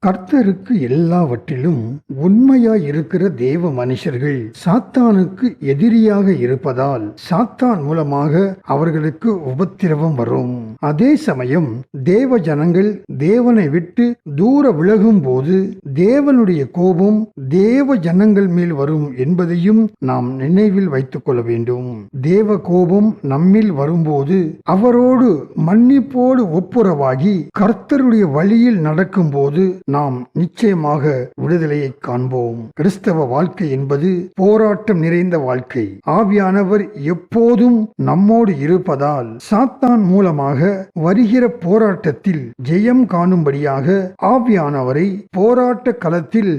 கர்த்தருக்கு எல்லாவற்றிலும் உண்மையாய் இருக்கிற தேவ மனுஷர்கள் சாத்தானுக்கு எதிரியாக இருப்பதால் சாத்தான் மூலமாக அவர்களுக்கு உபத்திரவம் வரும். அதே சமயம் தேவ ஜனங்கள் தேவனை விட்டு தூர விலகும் போது தேவனுடைய கோபம் தேவ ஜனங்கள் மேல் வரும் என்பதையும் நாம் நினைவில் வைத்துக் கொள்ள வேண்டும். தேவ கோபம் நம்மில் வரும்போது அவரோடு மன்னிப்போடு ஒப்புரவாகி கர்த்தருடைய வழியில் நடக்கும் போது நாம் நிச்சயமாக விடுதலையை காண்போம். கிறிஸ்தவ வாழ்க்கை என்பது போராட்டம் நிறைந்த வாழ்க்கை. ஆவியானவர் எப்போதும் நம்மோடு இருப்பதால் சாத்தான் மூலமாக வருகிற போராட்டத்தில் ஜெயம் காணும்படியாக ஆவியானவரை போராட்ட களத்தில்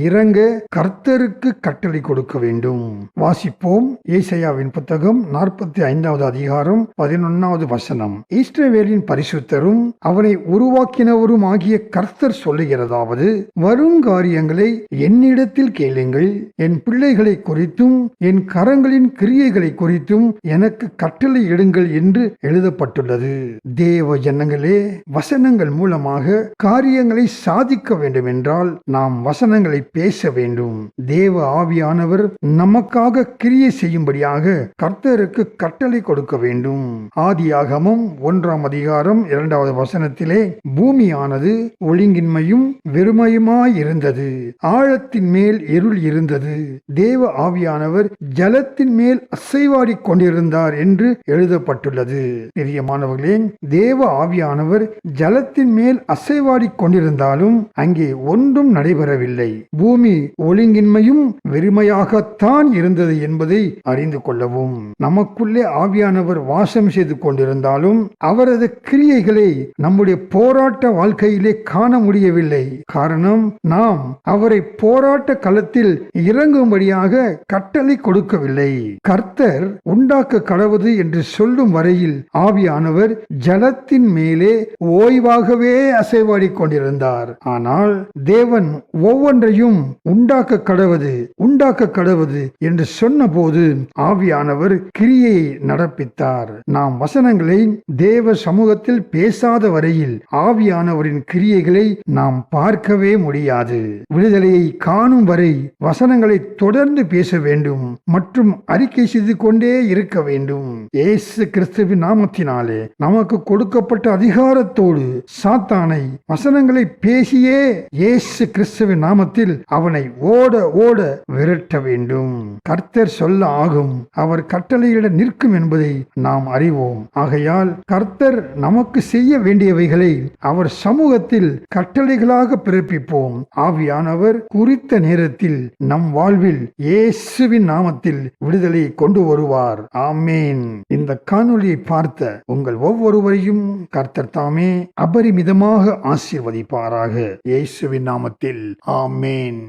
இறங்க கர்த்தருக்கு கட்டளை கொடுக்க வேண்டும். வாசிப்போம். ஏசாயாவின் புத்தகம் 45வது அதிகாரம் 11வது வசனம். இஸ்ரவேலின் பரிசுத்தரும் அவனை உருவாக்கினவரும் ஆகிய கர்த்தர் சொல்லுகிறதாவது, வருங்காரியங்களை என்னிடத்தில் கேளுங்கள், என் பிள்ளைகளை குறித்தும் என் கரங்களின் கிரியைகளை குறித்தும் எனக்கு கட்டளை இடுங்கள் என்று எழுதப்பட்டுள்ளது. தேவ ஜனங்களே, வசனங்கள் மூலமாக காரியங்களை சாதிக்க வேண்டும் என்றால் நாம் வசனங்களை பேச வேண்டும். தேவ ஆவியானவர் நமக்காக கிரியை செய்யும்படியாக கர்த்தருக்கு கட்டளை கொடுக்க வேண்டும். ஆதியாகமம் 1ஆம் அதிகாரம் 2வது வசனத்திலே, பூமியானது ஒழுங்கின்மையும் வெறுமையுமாய் இருந்தது, ஆழத்தின் மேல் இருள் இருந்தது, தேவ ஆவியானவர் ஜலத்தின் மேல் அசைவாடி கொண்டிருந்தார் என்று எழுதப்பட்டுள்ளது. பிரியமானவர்களே, தேவ ஆவியானவர் ஜலத்தின் மேல் அசைவாடி கொண்டிருந்தாலும் அங்கே ஒன்றும் நடைபெறவில்லை. பூமி ஒழுங்கின்மையும் வெறுமையாகத்தான் இருந்தது என்பதை அறிந்து கொள்ளவும். நமக்குள்ளே ஆவியானவர் வாசம் செய்து கொண்டிருந்தாலும் அவரது கிரியைகளை நம்முடைய போராட்ட வாழ்க்கையிலே காண முடியவில்லை. காரணம், நாம் அவரை போராட்ட களத்தில் இறங்கும்படியாக கட்டளை கொடுக்கவில்லை. கர்த்தர் உண்டாக்க கடவுது என்று சொல்லும் வரையில் ஆவியானவர் ஜலத்தின் மேலே ஓய்வாகவே அசைவாடி கொண்டிருந்தார். ஆனால் தேவன் ஒவ்வொன்றையும் உண்டாக்க கடவுது என்று சொன்னபோது ஆவியானவர் கிரியை நடப்பித்தார். நாம் வசனங்களை தேவ சமூகத்தில் பேசாத வரையில் ஆவியானவரின் கிரியைகளை நாம் பார்க்கவே முடியாது. விடுதலையை காணும் வரை வசனங்களை தொடர்ந்து பேச வேண்டும் மற்றும் அறிக்கை செய்து கொண்டே இருக்க வேண்டும். இயேசு கிறிஸ்துவின் நாமத்தினாலே நமக்கு கொடுக்கப்பட்ட அதிகாரத்தோடு சாத்தானை வசனங்களை பேசியே இயேசு கிறிஸ்துவின் நாமத்தில் அவனை ஓட ஓட விரட்ட வேண்டும். கர்த்தர் சொல்ல ஆகும், அவர் கட்டளையிட நிற்கும் என்பதை நாம் அறிவோம். ஆகையால் கர்த்தர் நமக்கு செய்ய வேண்டியவைகளை அவர் சமூகத்தில் கட்டளைகளாக பிறப்பிப்போம். ஆவியானவர் குறித்த நேரத்தில் நம் வாழ்வில் இயேசுவின் நாமத்தில் விடுதலையை கொண்டு வருவார். ஆமேன். இந்த காணொளியை பார்த்த உங்கள் ஒவ்வொருவரையும் கர்த்தர் தாமே அபரிமிதமாக ஆசீர்வதிப்பாராக. இயேசுவின் நாமத்தில் ஆமேன்.